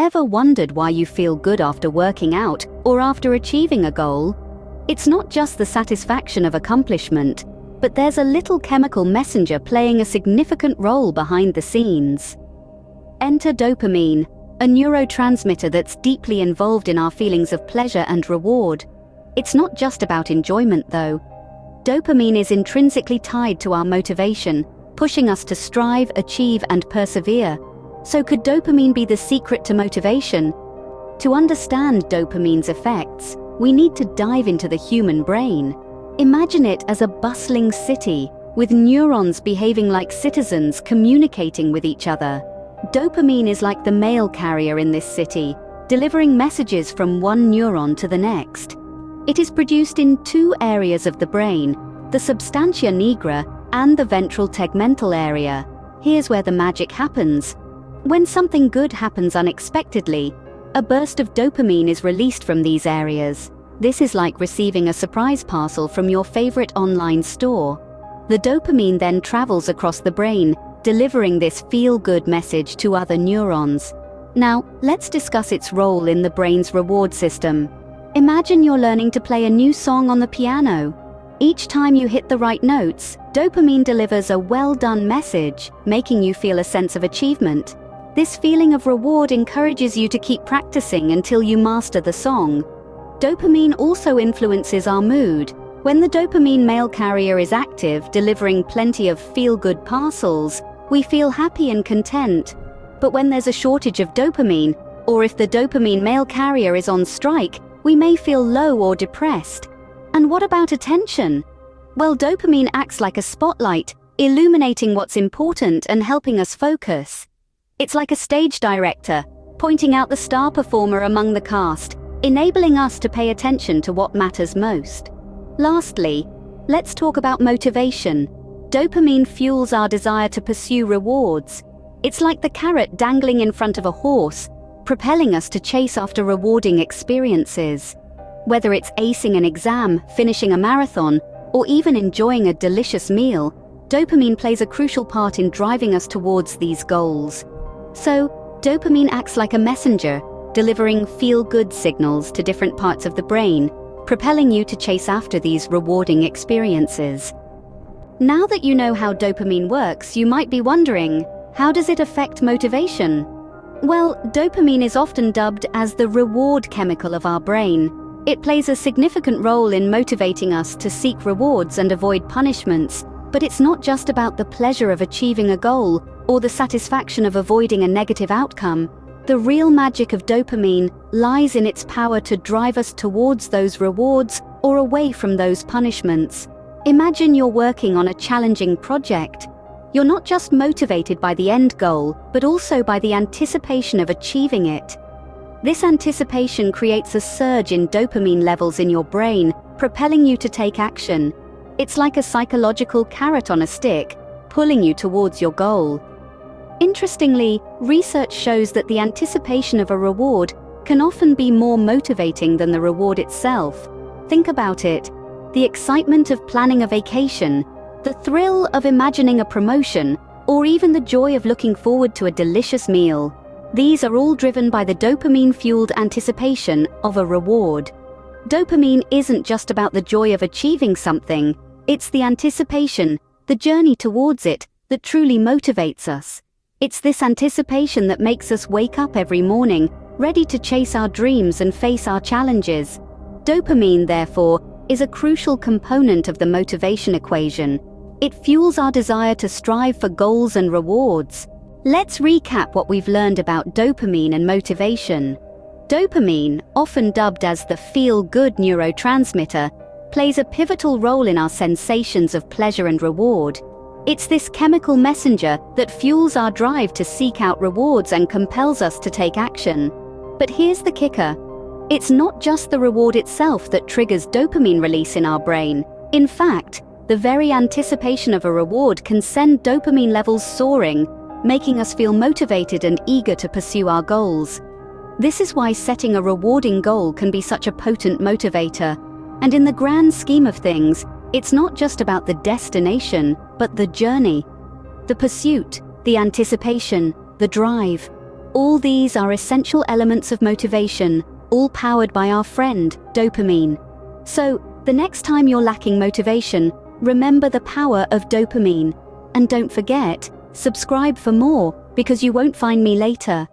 Ever wondered why you feel good after working out or after achieving a goal? It's not just the satisfaction of accomplishment, but there's a little chemical messenger playing a significant role behind the scenes. Enter dopamine, a neurotransmitter that's deeply involved in our feelings of pleasure and reward. It's not just about enjoyment, though. Dopamine is intrinsically tied to our motivation, pushing us to strive, achieve, and persevere. So could dopamine be the secret to motivation? To understand dopamine's effects, we need to dive into the human brain. Imagine it as a bustling city, with neurons behaving like citizens communicating with each other. Dopamine is like the mail carrier in this city, delivering messages from one neuron to the next. It is produced in two areas of the brain, the substantia nigra and the ventral tegmental area. Here's where the magic happens. When something good happens unexpectedly, a burst of dopamine is released from these areas. This is like receiving a surprise parcel from your favorite online store. The dopamine then travels across the brain, delivering this feel-good message to other neurons. Now, let's discuss its role in the brain's reward system. Imagine you're learning to play a new song on the piano. Each time you hit the right notes, dopamine delivers a well-done message, making you feel a sense of achievement. This feeling of reward encourages you to keep practicing until you master the song. Dopamine also influences our mood. When the dopamine mail carrier is active, delivering plenty of feel-good parcels, we feel happy and content. But when there's a shortage of dopamine, or if the dopamine mail carrier is on strike, we may feel low or depressed. And what about attention? Well, dopamine acts like a spotlight, illuminating what's important and helping us focus. It's like a stage director, pointing out the star performer among the cast, enabling us to pay attention to what matters most. Lastly, let's talk about motivation. Dopamine fuels our desire to pursue rewards. It's like the carrot dangling in front of a horse, propelling us to chase after rewarding experiences. Whether it's acing an exam, finishing a marathon, or even enjoying a delicious meal, dopamine plays a crucial part in driving us towards these goals. So, dopamine acts like a messenger, delivering feel-good signals to different parts of the brain, propelling you to chase after these rewarding experiences. Now that you know how dopamine works, you might be wondering, how does it affect motivation? Well, dopamine is often dubbed as the reward chemical of our brain. It plays a significant role in motivating us to seek rewards and avoid punishments, but it's not just about the pleasure of achieving a goal or the satisfaction of avoiding a negative outcome. The real magic of dopamine lies in its power to drive us towards those rewards or away from those punishments. Imagine you're working on a challenging project. You're not just motivated by the end goal, but also by the anticipation of achieving it. This anticipation creates a surge in dopamine levels in your brain, propelling you to take action. It's like a psychological carrot on a stick, pulling you towards your goal. Interestingly, research shows that the anticipation of a reward can often be more motivating than the reward itself. Think about it. The excitement of planning a vacation, the thrill of imagining a promotion, or even the joy of looking forward to a delicious meal. These are all driven by the dopamine-fueled anticipation of a reward. Dopamine isn't just about the joy of achieving something, it's the anticipation, the journey towards it, that truly motivates us. It's this anticipation that makes us wake up every morning, ready to chase our dreams and face our challenges. Dopamine, therefore, is a crucial component of the motivation equation. It fuels our desire to strive for goals and rewards. Let's recap what we've learned about dopamine and motivation. Dopamine, often dubbed as the feel-good neurotransmitter, plays a pivotal role in our sensations of pleasure and reward. It's this chemical messenger that fuels our drive to seek out rewards and compels us to take action. But here's the kicker. It's not just the reward itself that triggers dopamine release in our brain. In fact, the very anticipation of a reward can send dopamine levels soaring, making us feel motivated and eager to pursue our goals. This is why setting a rewarding goal can be such a potent motivator. And in the grand scheme of things, it's not just about the destination, but the journey. The pursuit, the anticipation, the drive. All these are essential elements of motivation, all powered by our friend, dopamine. So, the next time you're lacking motivation, remember the power of dopamine. And don't forget, subscribe for more, because you won't find me later.